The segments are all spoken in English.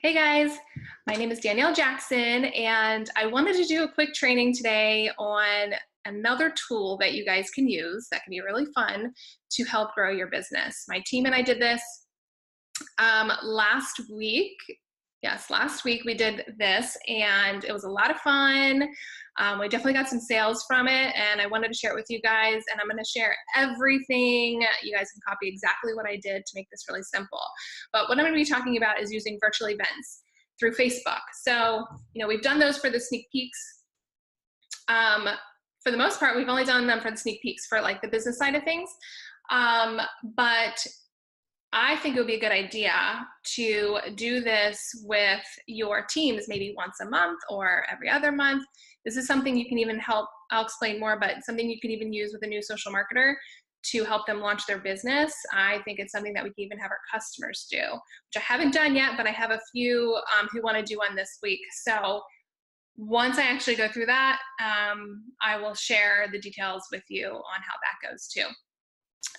Hey guys, my name is Danielle Jackson, and I wanted to do a quick training today on another tool that you guys can use that can be really fun to help grow your business. My team and I did this last week. Yes, last week we did this, and it was a lot of fun. We definitely got some sales from it, and I wanted to share it with you guys, and I'm going to share everything. You guys can copy exactly what I did to make this really simple. But what I'm going to be talking about is using virtual events through Facebook. So, we've done those for the sneak peeks. For the most part, we've only done them for the sneak peeks for like the business side of things. But I think it would be a good idea to do this with your teams maybe once a month or every other month. This is something you can even I'll explain more, but something you can even use with a new social marketer to help them launch their business. I think it's something that we can even have our customers do, which I haven't done yet, but I have a few who want to do one this week. So once I actually go through that, I will share the details with you on how that goes too.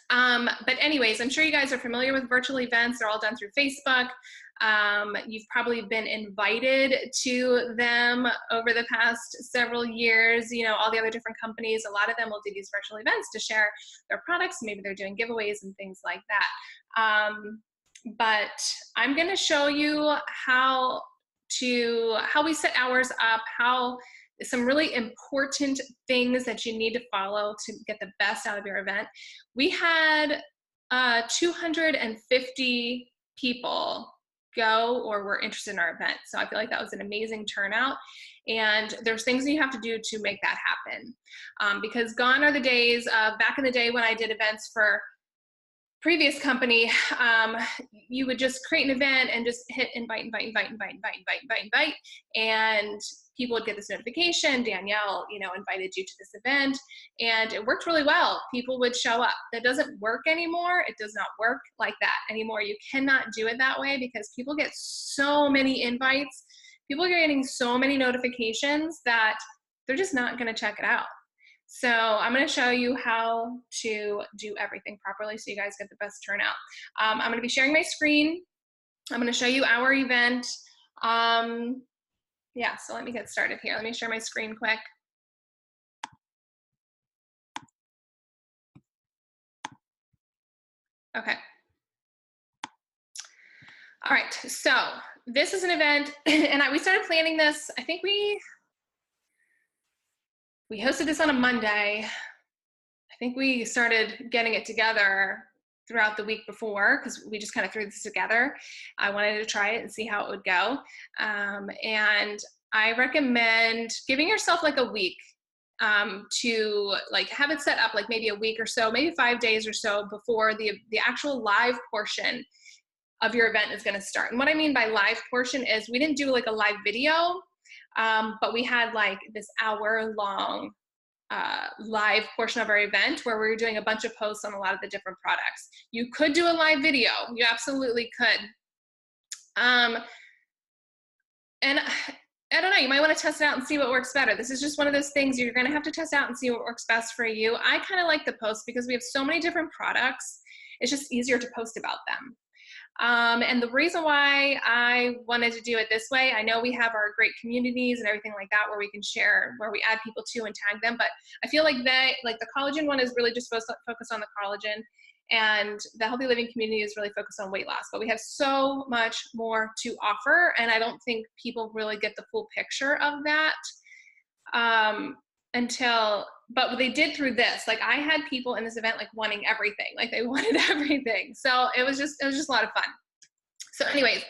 But anyways, I'm sure you guys are familiar with virtual events. They're all done through Facebook. You've probably been invited to them over the past several years. All the other different companies, a lot of them will do these virtual events to share their products. Maybe they're doing giveaways and things like that. But I'm going to show you how we set ours up, some really important things that you need to follow to get the best out of your event. We had 250 people go or were interested in our event. So I feel like that was an amazing turnout. And there's things you have to do to make that happen. Because gone are the days of back in the day when I did events for previous company, you would just create an event and just hit invite, and people would get this notification, Danielle, invited you to this event, and it worked really well. People would show up. That doesn't work anymore. It does not work like that anymore. You cannot do it that way because people get so many invites. People are getting so many notifications that they're just not going to check it out. So I'm going to show you how to do everything properly so you guys get the best turnout. I'm going to be sharing my screen. I'm going to show you our event. Yeah, so let me get started here. Let me share my screen quick. Okay. All right, so this is an event, and we started planning this. I think we hosted this on a Monday. I think we started getting it together throughout the week before because we just kind of threw this together. I wanted to try it and see how it would go. And I recommend giving yourself like a week to like have it set up like maybe a week or so, maybe 5 days or so before the actual live portion of your event is going to start. And what I mean by live portion is we didn't do like a live video, but we had like this hour-long live portion of our event where we were doing a bunch of posts on a lot of the different products. You could do a live video. You absolutely could. And I don't know, you might want to test it out and see what works better. This is just one of those things you're going to have to test out and see what works best for you. I kind of like the post because we have so many different products. It's just easier to post about them. And the reason why I wanted to do it this way, I know we have our great communities and everything like that where we can share, where we add people to and tag them, but I feel like the collagen one is really just focused on the collagen, and the healthy living community is really focused on weight loss. But we have so much more to offer, and I don't think people really get the full picture of that but they did through this. Like I had people in this event like wanting everything, like they wanted everything. So it was just a lot of fun. So anyways,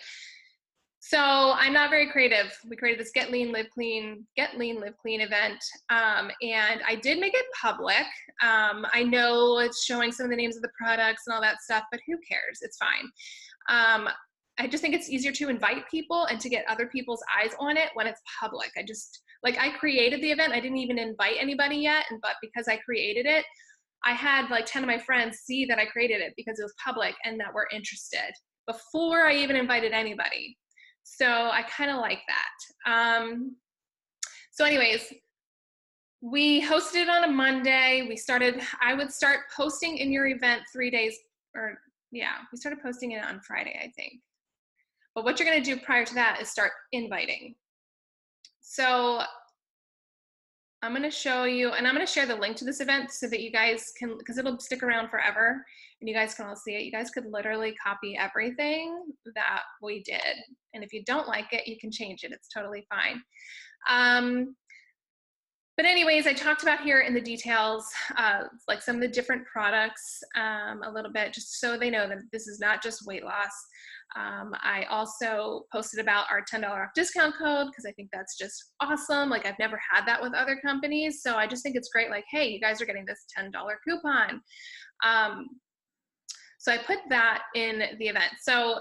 so I'm not very creative. We created this Get Lean, Live Clean event. And I did make it public. I know it's showing some of the names of the products and all that stuff, but who cares? It's fine. I just think it's easier to invite people and to get other people's eyes on it when it's public. I created the event. I didn't even invite anybody yet, but because I created it, I had like 10 of my friends see that I created it because it was public and that were interested before I even invited anybody. So I kind of like that. So anyways, we hosted it on a Monday. I would start posting in your event 3 days, we started posting it on Friday, I think. But what you're going to do prior to that is start inviting. So I'm going to show you, and I'm going to share the link to this event so that you guys can, because it'll stick around forever and you guys can all see it. You guys could literally copy everything that we did. And if you don't like it, you can change it. It's totally fine. But anyways, I talked about here in the details, like some of the different products a little bit, just so they know that this is not just weight loss. I also posted about our $10 off discount code because I think that's just awesome. Like I've never had that with other companies. So I just think it's great. Like, hey, you guys are getting this $10 coupon. So I put that in the event. So,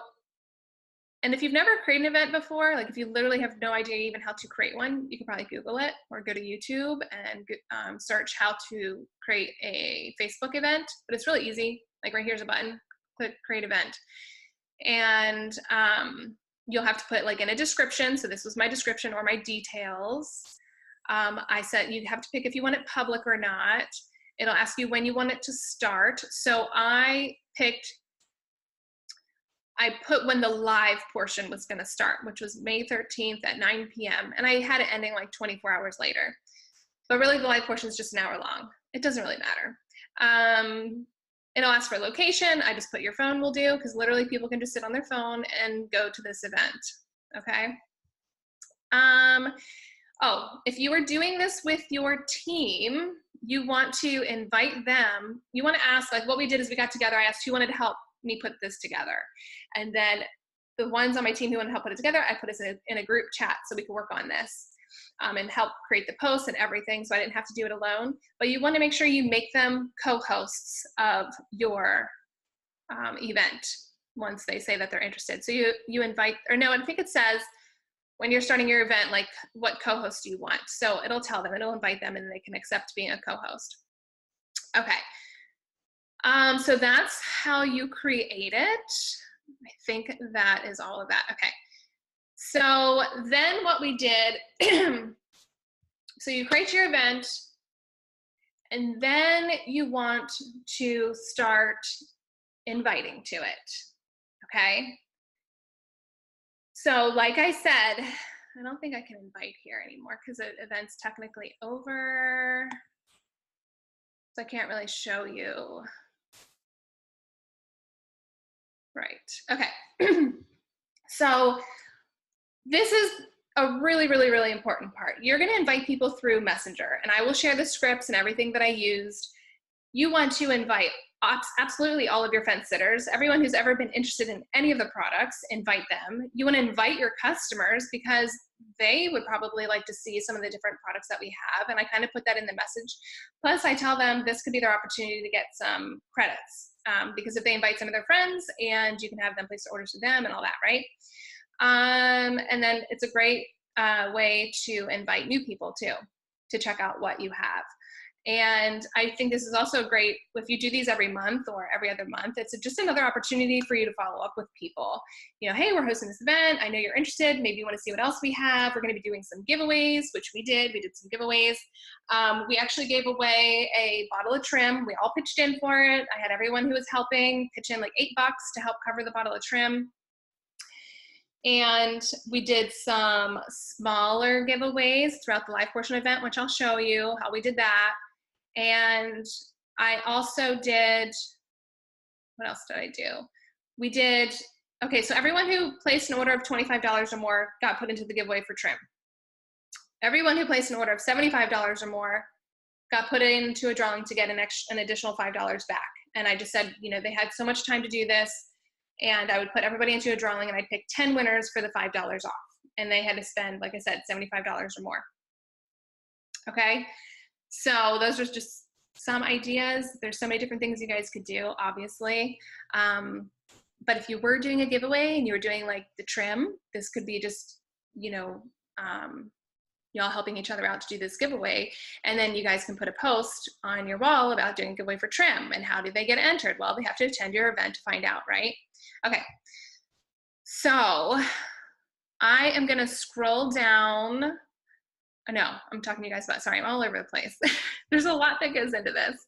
and if you've never created an event before, like if you literally have no idea even how to create one, you can probably Google it or go to YouTube and search how to create a Facebook event. But it's really easy. Like right here's a button, click create event. And you'll have to put like in a description. So this was my description or my details. I said you have to pick if you want it public or not. It'll ask you when you want it to start. So I put when the live portion was going to start, which was May 13th at 9 p.m. And I had it ending like 24 hours later. But really the live portion is just an hour long. It doesn't really matter. It'll ask for location. I just put your phone will do because literally people can just sit on their phone and go to this event. Okay. Oh, if you are doing this with your team, you want to invite them. You want to ask, like what we did is we got together. I asked who wanted to help me put this together. And then the ones on my team who want to help put it together, I put us in a group chat so we could work on this and help create the posts and everything. So I didn't have to do it alone, but you want to make sure you make them co-hosts of your event once they say that they're interested. So you invite, or no, I think it says when you're starting your event, like what co-host do you want? So it'll tell them, it'll invite them and they can accept being a co-host. Okay. So that's how you create it. I think that is all of that. Okay. So then what we did, so you create your event and then you want to start inviting to it. Okay. So like I said, I don't think I can invite here anymore because the event's technically over. So I can't really show you. Right. Okay. So this is a really, really, really important part. You're going to invite people through Messenger, and I will share the scripts and everything that I used. You want to invite absolutely all of your fence sitters, everyone who's ever been interested in any of the products, invite them. You want to invite your customers because they would probably like to see some of the different products that we have, and I kind of put that in the message. Plus, I tell them this could be their opportunity to get some credits because if they invite some of their friends, and you can have them place orders to them and all that, right? And then it's a great way to invite new people too, to check out what you have. And I think this is also great if you do these every month or every other month. It's just another opportunity for you to follow up with people. You know, hey, we're hosting this event. I know you're interested. Maybe you want to see what else we have. We're going to be doing some giveaways, which we did. We did some giveaways. We actually gave away a bottle of trim. We all pitched in for it. I had everyone who was helping pitch in like $8 to help cover the bottle of trim. And we did some smaller giveaways throughout the live portion event, which I'll show you how we did that. And I also did, what else did I do? We did, okay, so everyone who placed an order of $25 or more got put into the giveaway for trim. Everyone who placed an order of $75 or more got put into a drawing to get an additional $5 back. And I just said, you know, they had so much time to do this, and I would put everybody into a drawing and I'd pick 10 winners for the $5 off. And they had to spend, like I said, $75 or more. Okay. So those are just some ideas. There's so many different things you guys could do, obviously. But if you were doing a giveaway and you were doing like the trim, this could be just, you know, y'all helping each other out to do this giveaway. And then you guys can put a post on your wall about doing a giveaway for trim. And how do they get entered? Well, they have to attend your event to find out, right? Okay. So I am going to scroll down. No, I'm talking to you guys about, sorry, I'm all over the place. There's a lot that goes into this.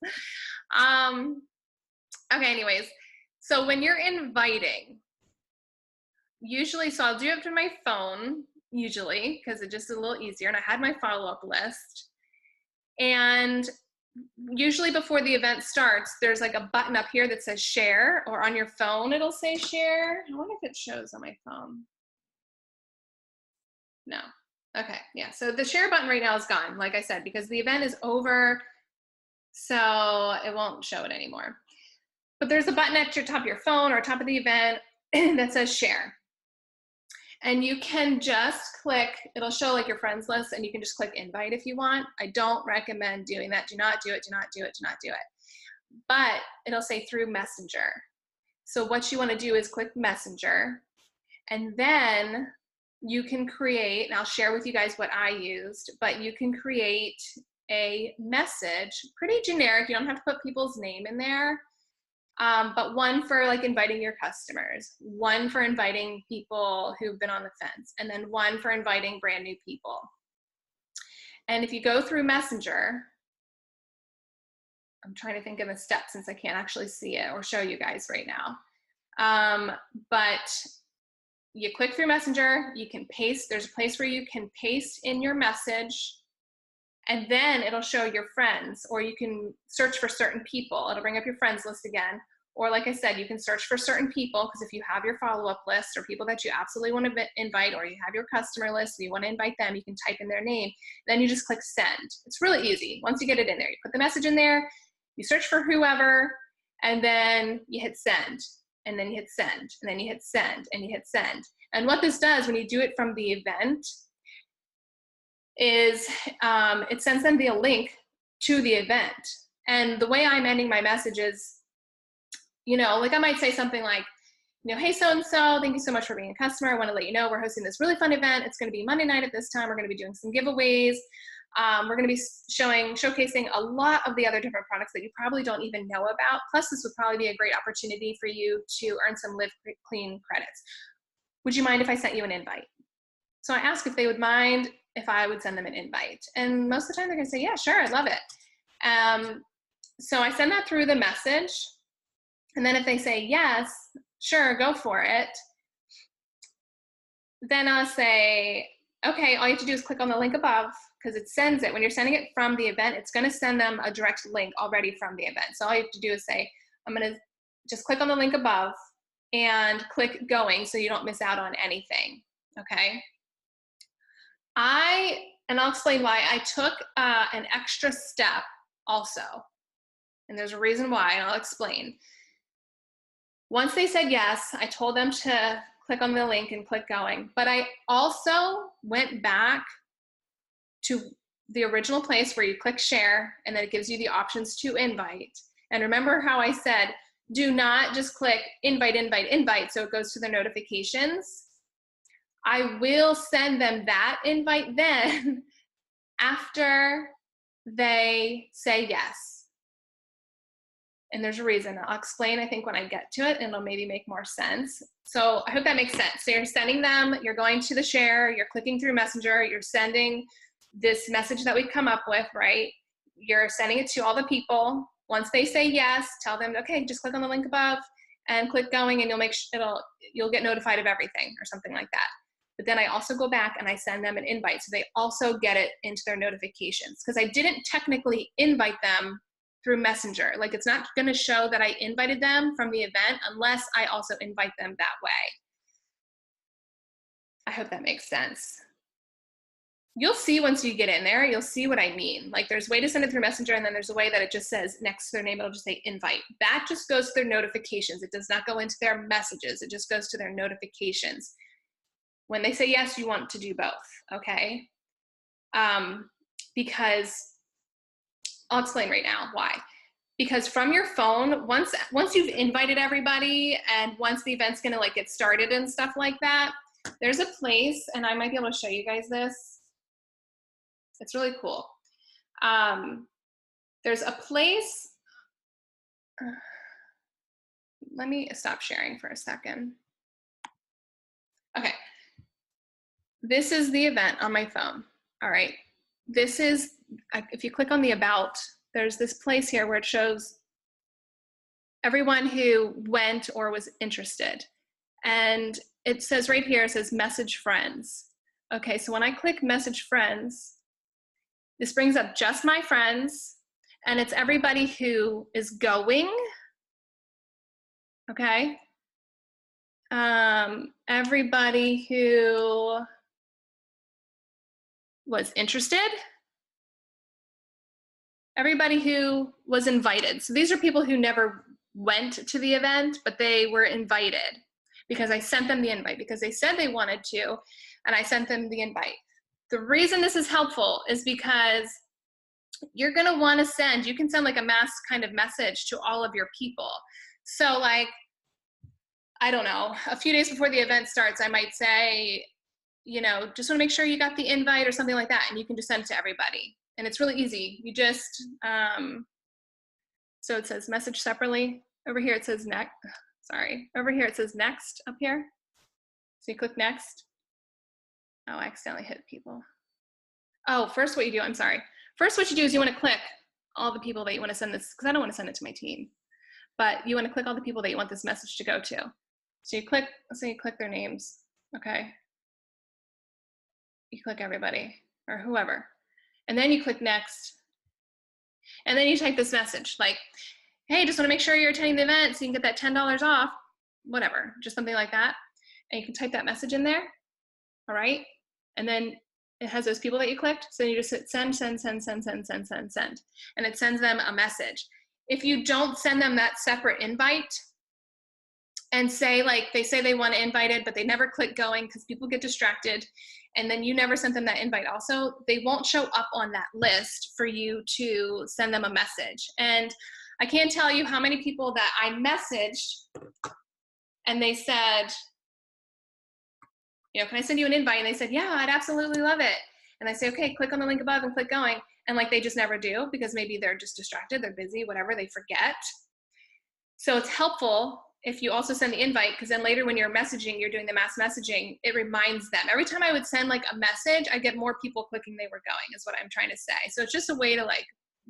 Okay, anyways, so when you're inviting, usually, so I'll do it from my phone, usually, because it's just a little easier. And I had my follow-up list. And usually before the event starts, there's like a button up here that says share, or on your phone, it'll say share. I wonder if it shows on my phone. No. Okay, yeah, so the share button right now is gone, like I said, because the event is over, so it won't show it anymore. But there's a button at your top of your phone or top of the event that says share. And you can just click, it'll show like your friends list, and you can just click invite if you want. I don't recommend doing that. Do not do it, do not do it, do not do it. But it'll say through Messenger. So what you want to do is click Messenger, and then you can create, and I'll share with you guys what I used, but you can create a message, pretty generic. You don't have to put people's name in there, but one for like inviting your customers, one for inviting people who've been on the fence, and then one for inviting brand new people. And if you go through Messenger, I'm trying to think of the steps since I can't actually see it or show you guys right now. But you click through Messenger, you can paste, there's a place where you can paste in your message, and then it'll show your friends, or you can search for certain people. It'll bring up your friends list again. Or like I said, you can search for certain people, because if you have your follow-up list or people that you absolutely want to invite, or you have your customer list and you want to invite them, you can type in their name. Then you just click send. It's really easy. Once you get it in there, you put the message in there, you search for whoever, and then you hit send, and then you hit send, and then you hit send, and you hit send. And what this does when you do it from the event is it sends them the link to the event. And the way I'm ending my message is, you know, like I might say something like, you know, hey, so-and-so, thank you so much for being a customer. I want to let you know we're hosting this really fun event. It's going to be Monday night at this time. We're going to be doing some giveaways. We're going to be showcasing a lot of the other different products that you probably don't even know about. Plus, this would probably be a great opportunity for you to earn some Live Clean credits. Would you mind if I sent you an invite? So I ask if they would mind if I would send them an invite. And most of the time they're going to say, yeah, sure, I'd love it. So I send that through the message. And then if they say, yes, sure, go for it, then I'll say, okay, all you have to do is click on the link above, because it sends it. When you're sending it from the event, it's going to send them a direct link already from the event. So all you have to do is say, I'm going to just click on the link above and click going so you don't miss out on anything, okay? And I'll explain why. I took an extra step also, and there's a reason why, and I'll explain. Once they said yes, I told them to click on the link and click going, but I also went back to the original place where you click share, and then it gives you the options to invite. And remember how I said, do not just click invite, invite, invite, so it goes to their notifications. I will send them that invite then after they say yes. And there's a reason. I'll explain, I think, when I get to it, and it'll maybe make more sense. So I hope that makes sense. So you're sending them, you're going to the share, you're clicking through Messenger, you're sending this message that we've come up with, right? You're sending it to all the people. Once they say yes, tell them, okay, just click on the link above and click going, and you'll get notified of everything or something like that. But then I also go back and I send them an invite, so they also get it into their notifications, because I didn't technically invite them through Messenger. Like, it's not going to show that I invited them from the event unless I also invite them that way. I hope that makes sense. You'll see once you get in there, you'll see what I mean. Like, there's a way to send it through Messenger, and then there's a way that it just says next to their name, it'll just say invite. That just goes to their notifications. It does not go into their messages. It just goes to their notifications. When they say yes, you want to do both, okay? Because I'll explain right now why. Because from your phone, once you've invited everybody, and once the event's gonna like get started and stuff like that, there's a place, and I might be able to show you guys this. It's really cool. There's a place, let me stop sharing for a second. Okay, this is the event on my phone, all right? This is, if you click on the about, there's this place here where it shows everyone who went or was interested. And it says right here, it says message friends. Okay, so when I click message friends, this brings up just my friends, and it's everybody who is going, okay? Everybody who was interested, everybody who was invited. So these are people who never went to the event, but they were invited because I sent them the invite, because they said they wanted to, and I sent them the invite. The reason this is helpful is because you're gonna wanna send, you can send like a mass kind of message to all of your people. So like, I don't know, a few days before the event starts, I might say, you know, just wanna make sure you got the invite or something like that, and you can just send it to everybody. And it's really easy. You just, so it says message separately. Over here it says next, sorry. Over here it says next up here. So you click next. Oh, I accidentally hit people. Oh, first what you do, I'm sorry. First what you do is you wanna click all the people that you wanna send this, because I don't wanna send it to my team. But you wanna click all the people that you want this message to go to. So you click, let's say you click their names, okay? You click everybody, or whoever. And then you click next. And then you type this message like, hey, just wanna make sure you're attending the event so you can get that $10 off, whatever, just something like that. And you can type that message in there, all right? And then it has those people that you clicked, so you just hit send, send, send, send, send, send, send, send, and it sends them a message. If you don't send them that separate invite and say like, they say they want to invite it, but they never click going because people get distracted, and then you never sent them that invite also, they won't show up on that list for you to send them a message. And I can't tell you how many people that I messaged and they said, you know, can I send you an invite? And they said, yeah, I'd absolutely love it. And I say, okay, click on the link above and click going. And like, they just never do because maybe they're just distracted, they're busy, whatever, they forget. So it's helpful if you also send the invite, because then later when you're messaging, you're doing the mass messaging, it reminds them. Every time I would send like a message, I get more people clicking they were going, is what I'm trying to say. So it's just a way to like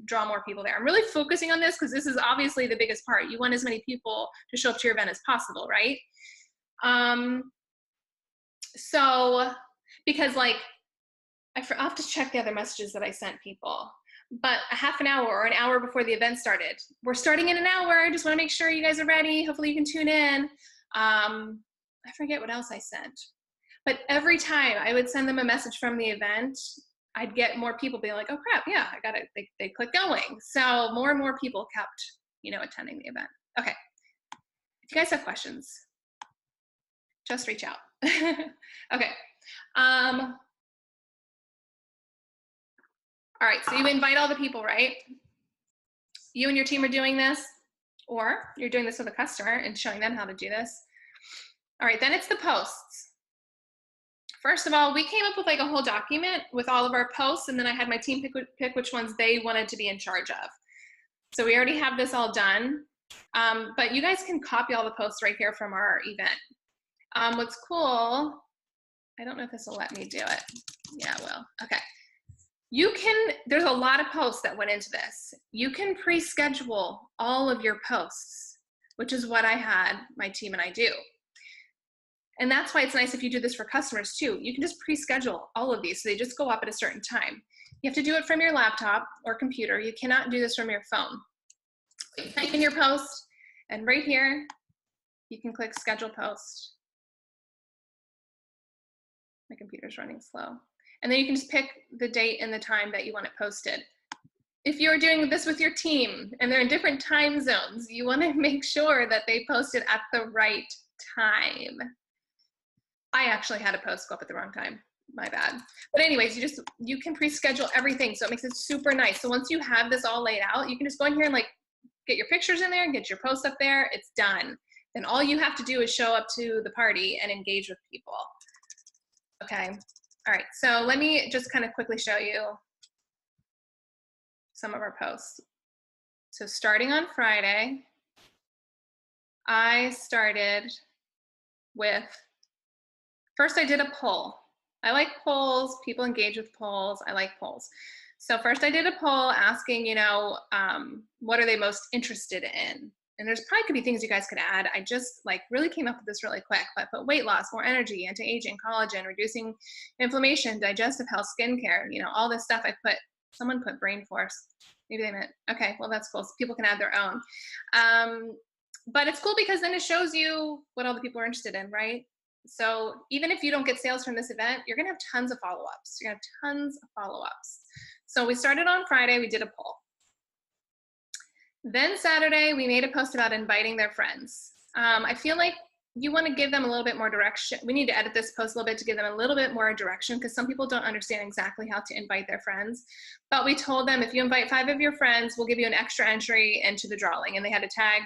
draw more people there. I'm really focusing on this because this is obviously the biggest part. You want as many people to show up to your event as possible, right? So, because like, I have to check the other messages that I sent people, but a half an hour or an hour before the event started, we're starting in an hour, I just wanna make sure you guys are ready, hopefully you can tune in. I forget what else I sent. But every time I would send them a message from the event, I'd get more people being like, oh crap, yeah, I got it, they click going. So more and more people kept, you know, attending the event. Okay, if you guys have questions, just reach out. Okay. All right, so you invite all the people, right? You and your team are doing this, or you're doing this with a customer and showing them how to do this. All right, then it's the posts. First of all, we came up with like a whole document with all of our posts, and then I had my team pick which ones they wanted to be in charge of. So we already have this all done, but you guys can copy all the posts right here from our event. What's cool, I don't know if this will let me do it. Yeah, it will. Okay. You can, there's a lot of posts that went into this. You can pre-schedule all of your posts, which is what I had my team and I do. And that's why it's nice if you do this for customers too. You can just pre-schedule all of these, so they just go up at a certain time. You have to do it from your laptop or computer. You cannot do this from your phone. You type in your post, and right here, you can click schedule post. My computer's running slow. And then you can just pick the date and the time that you want it posted. If you're doing this with your team and they're in different time zones, you want to make sure that they post it at the right time. I actually had a post go up at the wrong time, my bad. But anyways, you can pre-schedule everything, so it makes it super nice. So once you have this all laid out, you can just go in here and like get your pictures in there and get your posts up there, it's done. Then all you have to do is show up to the party and engage with people. Okay. All right, so let me just kind of quickly show you some of our posts. So starting on Friday, I started with, first I did a poll. I like polls, people engage with polls, I like polls. So first I did a poll asking, you know, what are they most interested in? and there's probably could be things you guys could add. I just like really came up with this really quick, but put weight loss, more energy, anti-aging, collagen, reducing inflammation, digestive health, skincare, you know, all this stuff. Someone put brain force. Maybe they meant, okay, well, that's cool. So people can add their own. But it's cool because then it shows you what all the people are interested in, right? So even if you don't get sales from this event, you're gonna have tons of follow-ups. You're gonna have tons of follow-ups. So we started on Friday, we did a poll. Then Saturday, we made a post about inviting their friends. I feel like you want to give them a little bit more direction. We need to edit this post a little bit to give them a little bit more direction because some people don't understand exactly how to invite their friends. But we told them if you invite 5 of your friends, we'll give you an extra entry into the drawing. And they had to tag,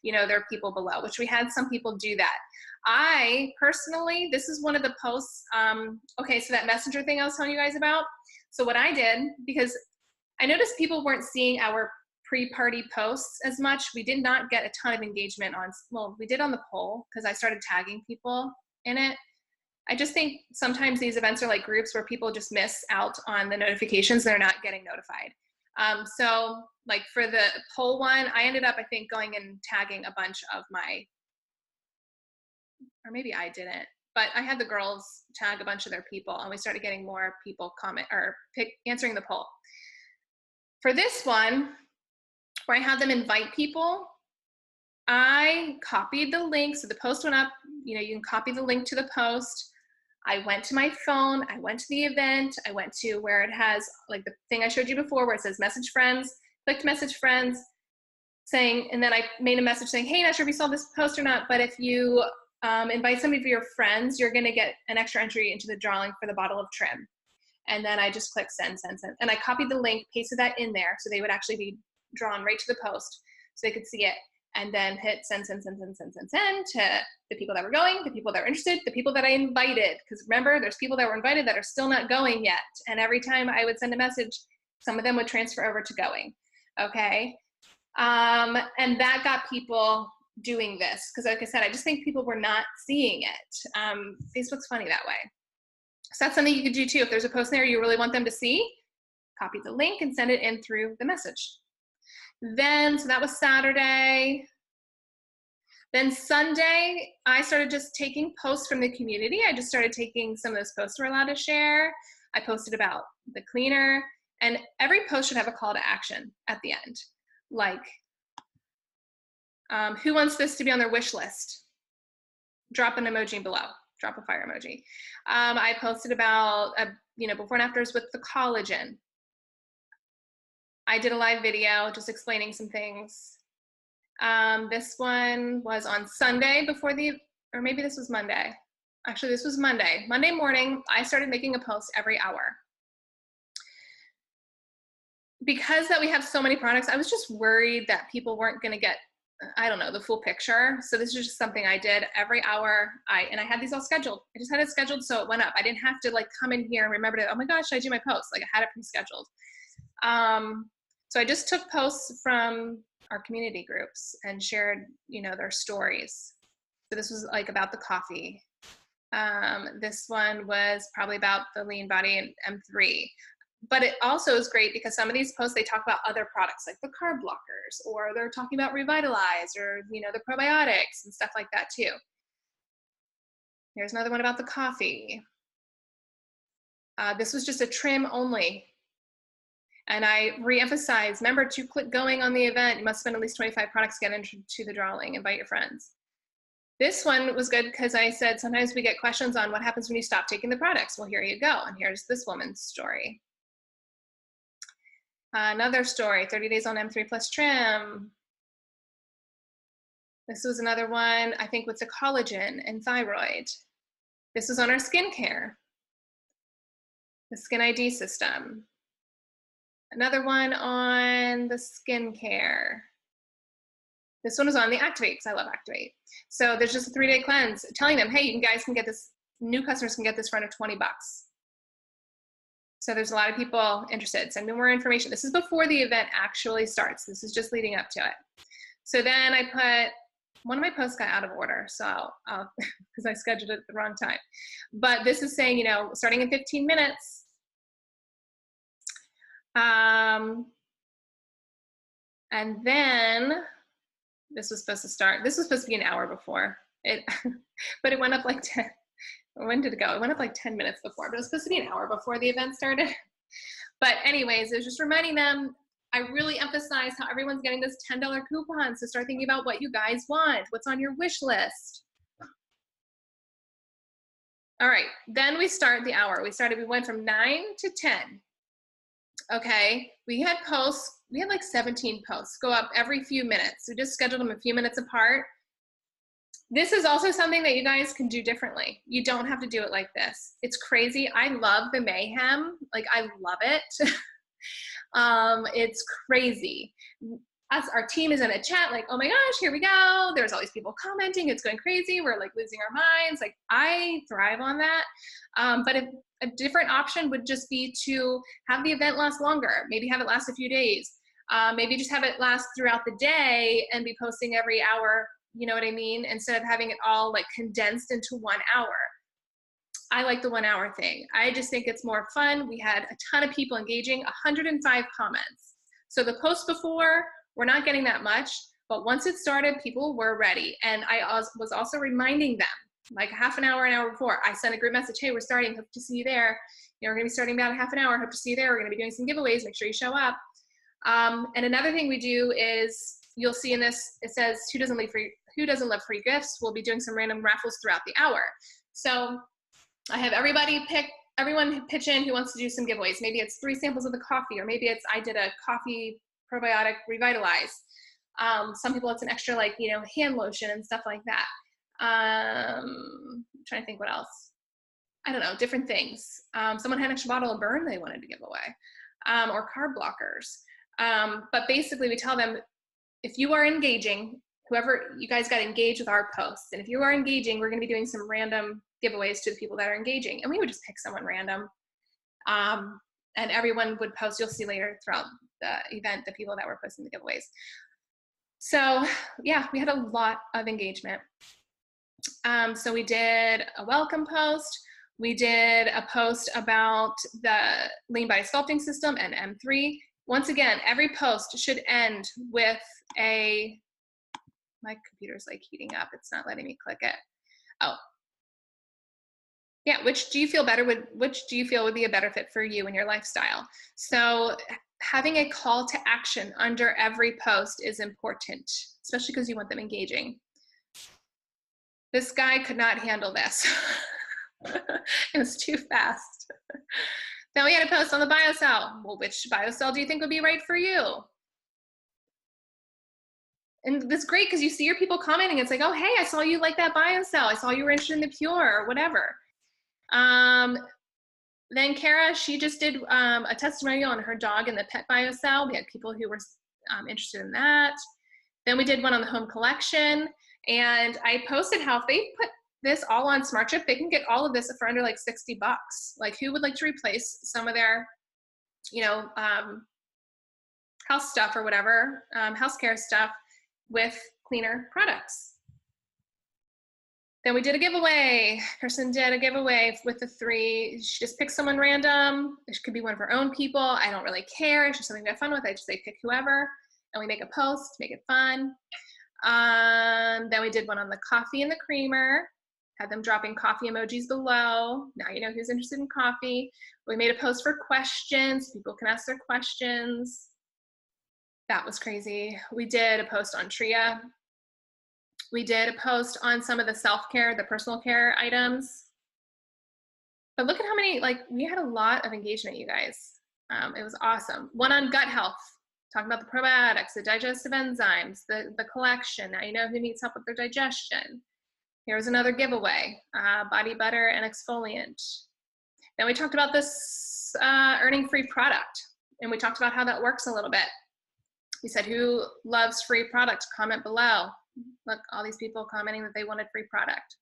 you know, their people below, which we had some people do that. I personally, this is one of the posts. Okay, so that messenger thing I was telling you guys about. So what I did, because I noticed people weren't seeing our pre-party posts as much. We did not get a ton of engagement on, well, we did on the poll because I started tagging people in it. I just think sometimes these events are like groups where people just miss out on the notifications. They're not getting notified. So like for the poll one, I ended up, I think, going and tagging a bunch of my, or maybe I didn't, but I had the girls tag a bunch of their people and we started getting more people comment or answering the poll. For this one, where I had them invite people, I copied the link. So the post went up, you know, you can copy the link to the post. I went to my phone, I went to the event, I went to where it has like the thing I showed you before where it says message friends, clicked message friends, saying, and then I made a message saying, hey, not sure if you saw this post or not, but if you invite some of your friends, you're gonna get an extra entry into the drawing for the bottle of trim. And then I just clicked send, send, send. And I copied the link, pasted that in there so they would actually be drawn right to the post so they could see it, and then hit send, send, send, send, send, send, send to the people that were going, the people that were interested, the people that I invited. Because remember, there's people that were invited that are still not going yet. And every time I would send a message, some of them would transfer over to going, okay? And that got people doing this. Because like I said, I just think people were not seeing it. Facebook's funny that way. So that's something you could do too. If there's a post there you really want them to see, copy the link and send it in through the message. Then, so that was Saturday. Then Sunday, I started just taking posts from the community. I just started taking some of those posts we're allowed to share. I posted about the cleaner, and every post should have a call to action at the end. Like, who wants this to be on their wish list? Drop an emoji below, drop a fire emoji. I posted about, you know, before and afters with the collagen. I did a live video just explaining some things. This one was on Sunday before or maybe this was Monday. Actually, this was Monday. Monday morning, I started making a post every hour. Because that we have so many products, I was just worried that people weren't gonna get, I don't know, the full picture. So this is just something I did every hour. And I had these all scheduled. I just had it scheduled so it went up. I didn't have to like come in here and remember to, oh my gosh, should I do my post? Like I had it pre-scheduled. So I just took posts from our community groups and shared, you know, their stories. So this was like about the coffee. This one was probably about the Lean Body and M3. But it also is great because some of these posts, they talk about other products like the carb blockers, or they're talking about Revitalize, or, you know, the probiotics and stuff like that too. Here's another one about the coffee. This was just a trim only. And I re-emphasize, remember to click going on the event. You must spend at least 25 products to get into the drawing. Invite your friends. This one was good because I said sometimes we get questions on what happens when you stop taking the products. Well, here you go. And here's this woman's story. Another story, 30 days on M3 plus trim. This was another one, I think, with the collagen and thyroid. This was on our skincare, the Skin ID system. Another one on the skincare. This one was on the Activate, because I love Activate. So there's just a 3-day cleanse telling them, hey, you guys can get this, new customers can get this for under 20 bucks. So there's a lot of people interested. Send me more information. This is before the event actually starts. This is just leading up to it. So then I put, one of my posts got out of order, so because I scheduled it at the wrong time. But this is saying, you know, starting in 15 minutes, and then This was supposed to start, this was supposed to be an hour before it, but it went up like 10, when did it go? It went up like 10 minutes before, but it was supposed to be an hour before the event started. But anyways, it was just reminding them, I really emphasize how everyone's getting this $10 coupon. So start thinking about what you guys want, what's on your wish list. All right, then we start the hour. We went from 9 to 10. Okay, we had posts, we had like 17 posts go up every few minutes. We just scheduled them a few minutes apart. This is also something that you guys can do differently. You don't have to do it like this. It's crazy. I love the mayhem. Like, I love it. It's crazy. Us, our team is in a chat like, oh my gosh, here we go. There's all these people commenting. It's going crazy. We're like losing our minds. Like, I thrive on that. But if a different option would just be to have the event last longer. Maybe have it last a few days. Maybe just have it last throughout the day and be posting every hour. You know what I mean? Instead of having it all like condensed into 1 hour. I like the 1 hour thing. I just think it's more fun. We had a ton of people engaging, 105 comments. So the post before, we're not getting that much, but once it started, people were ready. And I was also reminding them, like half an hour before, I sent a group message, hey, we're starting, hope to see you there. You know, we're gonna be starting about a half an hour, hope to see you there. We're gonna be doing some giveaways, make sure you show up. And another thing we do is, you'll see in this, it says, who doesn't love free gifts? We'll be doing some random raffles throughout the hour. So I have everyone pitch in who wants to do some giveaways. Maybe it's 3 samples of the coffee, or maybe it's, I did a coffee probiotic revitalize. Some people it's an extra, like, you know, hand lotion and stuff like that. I'm trying to think what else. I don't know, different things. Someone had an extra bottle of Burn they wanted to give away, or carb blockers. But basically we tell them, if you are engaging, whoever, you guys got to engage with our posts. And if you are engaging, we're going to be doing some random giveaways to the people that are engaging. And we would just pick someone random. And everyone would post. You'll see later throughout the event, the people that were posting the giveaways. So yeah, we had a lot of engagement. So we did a welcome post. We did a post about the Lean Body Sculpting System and M3. Once again, every post should end with a, my computer's like heating up. It's not letting me click it. Oh, yeah, which do you feel would be a better fit for you and your lifestyle? So having a call to action under every post is important, especially because you want them engaging. This guy could not handle this. It was too fast. Then we had a post on the BioCell. Well, which BioCell do you think would be right for you? And that's great because you see your people commenting. It's like, oh, hey, I saw you like that BioCell. I saw you were interested in the Pure or whatever. Then Kara, she just did a testimonial on her dog and the pet BioCell. We had people who were interested in that. Then we did one on the home collection. And I posted how if they put this all on SmartShip, they can get all of this for under like $60. Like, who would like to replace some of their, you know, house stuff or whatever, house care stuff with cleaner products? Then we did a giveaway. Person did a giveaway with the 3. She just picked someone random. It could be one of her own people. I don't really care. It's just something to have fun with. I just say pick whoever, and we make a post, make it fun. Then we did one on the coffee and the creamer. Had them dropping coffee emojis below. Now you know who's interested in coffee. We made a post for questions. People can ask their questions. That was crazy. We did a post on Tria. We did a post on some of the self-care, the personal care items. But look at how many, like, we had a lot of engagement, you guys. It was awesome. One on gut health, talking about the probiotics, the digestive enzymes, the collection. Now you know who needs help with their digestion. Here's another giveaway, body butter and exfoliant. Then we talked about this earning free product, and we talked about how that works a little bit. We said, who loves free product? Comment below. Look, all these people commenting that they wanted free product.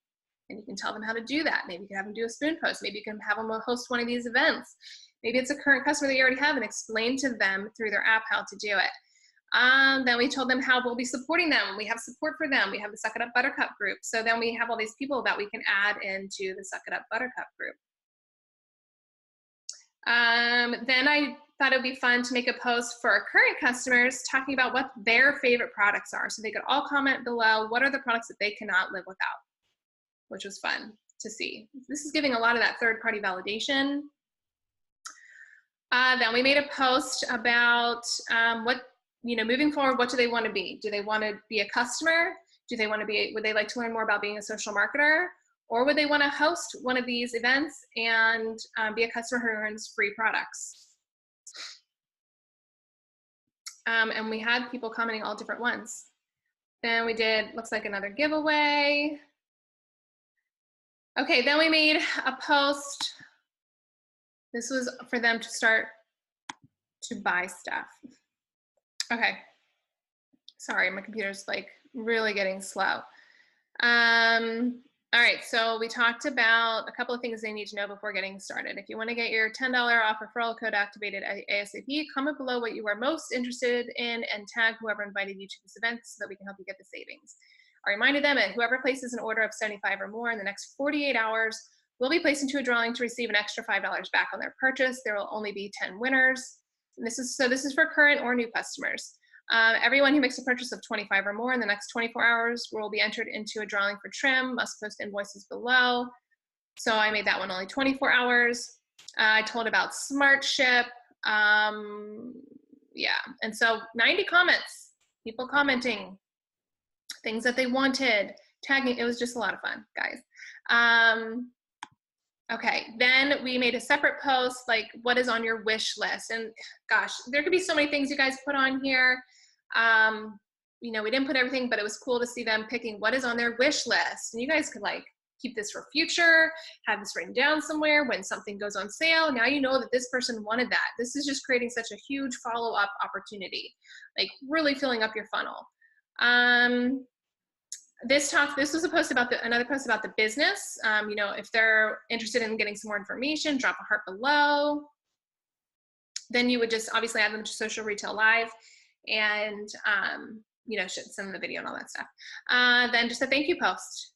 And you can tell them how to do that. Maybe you can have them do a spoon post. Maybe you can have them host one of these events. Maybe it's a current customer that you already have and explain to them through their app how to do it. Then we told them how we'll be supporting them. We have support for them. We have the Suck It Up Buttercup group. So then we have all these people that we can add into the Suck It Up Buttercup group. Then I thought it would be fun to make a post for our current customers talking about what their favorite products are. So they could all comment below what are the products that they cannot live without, which was fun to see. This is giving a lot of that third-party validation. Then we made a post about what, moving forward, what do they want to be? Do they want to be a customer? Do they want to be, would they like to learn more about being a social marketer? Or would they want to host one of these events and be a customer who earns free products? And we had people commenting all different ones. Then we did, looks like another giveaway. Okay, then we made a post. This was for them to start to buy stuff. Okay, sorry, my computer's like really getting slow. All right, so we talked about a couple of things they need to know before getting started. If you want to get your $10 off referral code activated ASAP, comment below what you are most interested in and tag whoever invited you to this event so that we can help you get the savings. I reminded them that whoever places an order of 75 or more in the next 48 hours will be placed into a drawing to receive an extra $5 back on their purchase. There will only be 10 winners. And this is for current or new customers. Everyone who makes a purchase of 25 or more in the next 24 hours will be entered into a drawing for trim, must post invoices below. So I made that one only 24 hours. I told about Smart Ship. Yeah, and so 90 comments, people commenting, things that they wanted, tagging. It was just a lot of fun, guys. Okay, then we made a separate post, like what is on your wish list? And gosh, there could be so many things you guys put on here. We didn't put everything, but it was cool to see them picking what is on their wish list. And you guys could like keep this for future, have this written down somewhere when something goes on sale. Now you know that this person wanted that. This is just creating such a huge follow-up opportunity, like really filling up your funnel. This was a post about another post about the business. If they're interested in getting some more information, drop a heart below. Then you would just obviously add them to Social Retail Live and, send them the video and all that stuff. Then just a thank you post.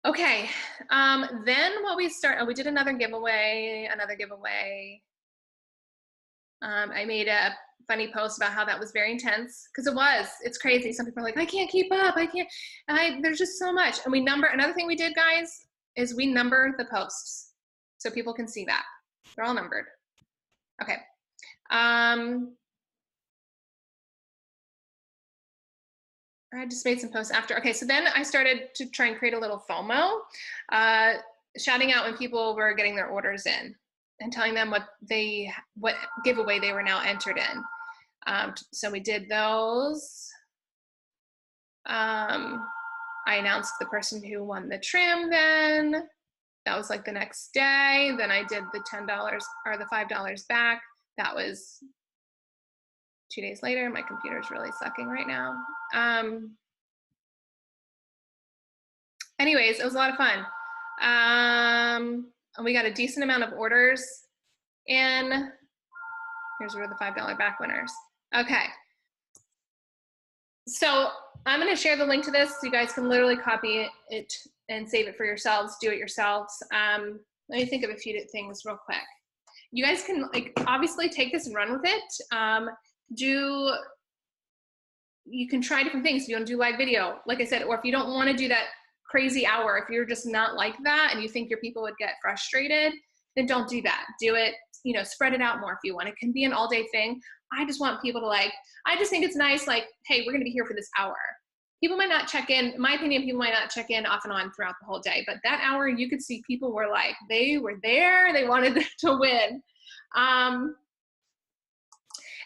Okay, then what we we did another giveaway. I made a funny post about how that was very intense, because it's crazy. Some people are like, I can't keep up, there's just so much. And another thing we did, guys, is we number the posts so people can see that. They're all numbered. Okay. I just made some posts after. Okay, so then I started to try and create a little FOMO, shouting out when people were getting their orders in and telling them what giveaway they were now entered in. So we did those. I announced the person who won the trim then. That was like the next day. Then I did the $10 or the $5 back. That was 2 days later. My computer's really sucking right now. Anyways, it was a lot of fun. And we got a decent amount of orders in. Here's where the $5 back winners. Okay. So I'm going to share the link to this so you guys can literally copy it and save it for yourselves, do it yourselves. Let me think of a few things real quick. You guys can obviously take this and run with it. You can try different things. If you want to do live video, like I said, or if you don't want to do that crazy hour, if you're just not like that and you think your people would get frustrated, then don't do that. Do it, spread it out more if you want. It can be an all day thing. I just want people to I just think it's nice, hey, we're going to be here for this hour. People might not check in, in my opinion, people might not check in off and on throughout the whole day, but that hour you could see people were they were there, they wanted to win.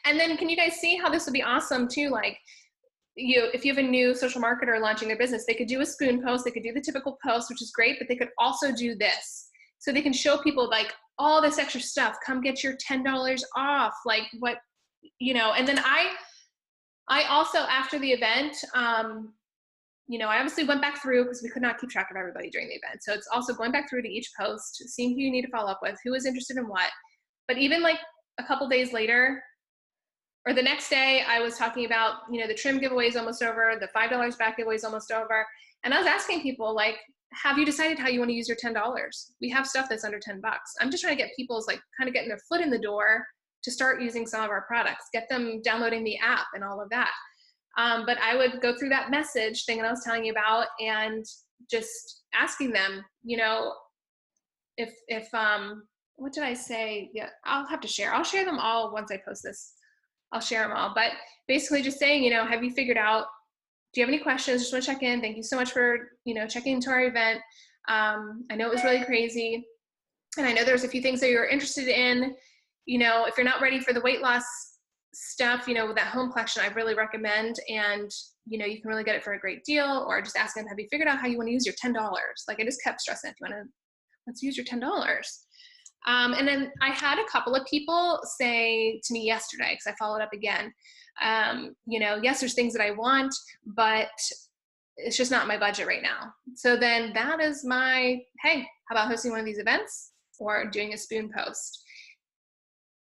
And then can you guys see how this would be awesome too? If you have a new social marketer launching their business, they could do a spoon post, they could do the typical post, which is great, but they could also do this. So they can show people all this extra stuff, come get your $10 off, and then I also, after the event, I obviously went back through because we could not keep track of everybody during the event. So it's also going back through to each post, seeing who you need to follow up with, who is interested in what. But even a couple days later, or the next day, I was talking about, the trim giveaway is almost over, the $5 back giveaway is almost over. And I was asking people, have you decided how you want to use your $10? We have stuff that's under $10. I'm just trying to get people's, kind of getting their foot in the door to start using some of our products, get them downloading the app and all of that. But I would go through that message thing that I was telling you about and just asking them, you know, if what did I say? Yeah, I'll have to share. I'll share them all once I post this. I'll share them all. But basically just saying, you know, have you figured out, do you have any questions? Just want to check in. Thank you so much for, you know, checking into our event. I know it was really crazy. And I know there's a few things that you're interested in. You know, if you're not ready for the weight loss stuff, you know, that home collection, I really recommend. And, you know, you can really get it for a great deal, or just ask them, have you figured out how you want to use your $10? Like I just kept stressing, if you want to, let's use your $10. And then I had a couple of people say to me yesterday, because I followed up again, you know, yes, there's things that I want, but it's just not my budget right now. So then that is my, hey, how about hosting one of these events or doing a spoon post?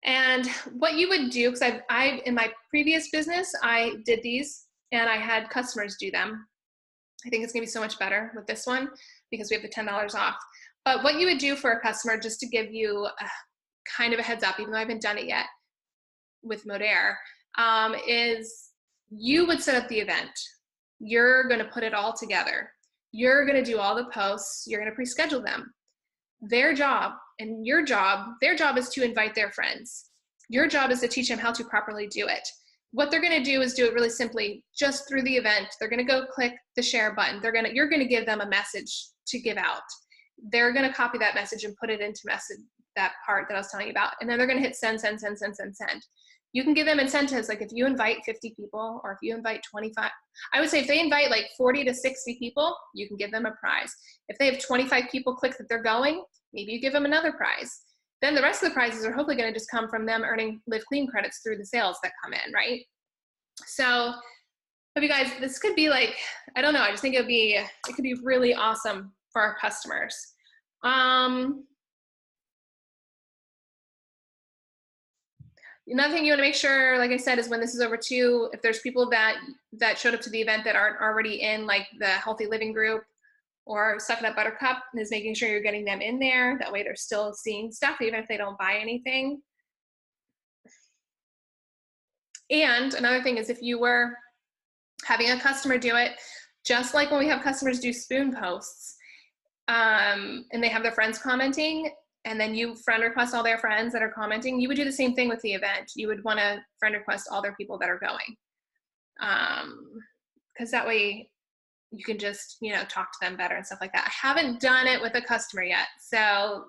And what you would do, because I in my previous business, I did these and I had customers do them. I think it's gonna be so much better with this one because we have the $10 off. But what you would do for a customer, just to give you kind of a heads up, even though I haven't done it yet with Modere, is you would set up the event. You're going to put it all together. You're going to do all the posts. You're going to pre-schedule them. Their job and your job, their job is to invite their friends. Your job is to teach them how to properly do it. What they're going to do is do it really simply, just through the event. They're going to go click the share button. You're going to give them a message to give out. They're going to copy that message and put it into that part that I was telling you about. And then they're going to hit send, send, send, send, send, send. You can give them incentives. Like if you invite 50 people, or if you invite 25, I would say if they invite like 40 to 60 people, you can give them a prize. If they have 25 people click that they're going, maybe you give them another prize. Then the rest of the prizes are hopefully going to just come from them earning Live Clean credits through the sales that come in, right? So hope you guys, this could be like, I don't know, I just think it could be really awesome for our customers. Another thing you want to make sure, like I said, is when this is over too, if there's people that showed up to the event that aren't already in like the healthy living group or Suck It Up Buttercup, is making sure you're getting them in there. That way they're still seeing stuff even if they don't buy anything. And another thing is if you were having a customer do it, just like when we have customers do spoon posts, and they have their friends commenting, and then you friend request all their friends that are commenting, you would do the same thing with the event. You would want to friend request all their people that are going. Because that way you can just, you know, talk to them better and stuff like that. I haven't done it with a customer yet, so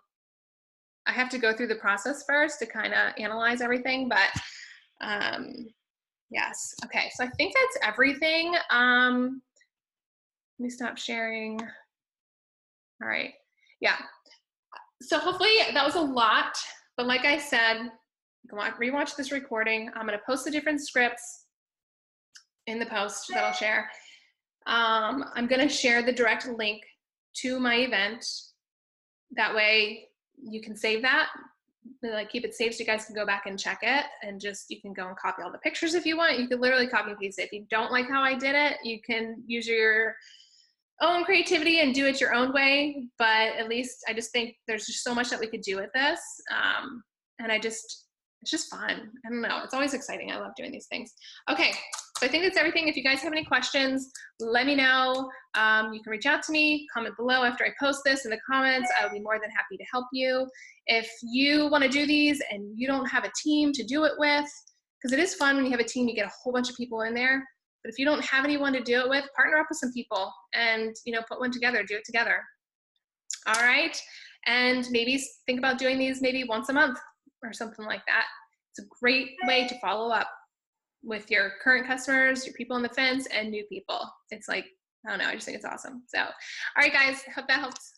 I have to go through the process first to kind of analyze everything, but yes. Okay, so I think that's everything. Let me stop sharing. All right, yeah. So hopefully that was a lot, but like I said, you can rewatch this recording. I'm gonna post the different scripts in the post that I'll share. I'm gonna share the direct link to my event. That way you can save that, like keep it saved so you guys can go back and check it, and just, you can go and copy all the pictures if you want. You can literally copy and paste it. If you don't like how I did it, you can use your own creativity and do it your own way, but at least I just think there's just so much that we could do with this. And it's just fun. I don't know, it's always exciting. I love doing these things. Okay, so I think that's everything. If you guys have any questions, let me know. You can reach out to me, comment below after I post this in the comments. I'll be more than happy to help you. If you wanna do these and you don't have a team to do it with, because it is fun when you have a team, you get a whole bunch of people in there. But if you don't have anyone to do it with, partner up with some people and, you know, put one together, do it together. All right. And maybe think about doing these maybe once a month or something like that. It's a great way to follow up with your current customers, your people on the fence, and new people. It's like, I don't know, I just think it's awesome. So, all right, guys, hope that helps.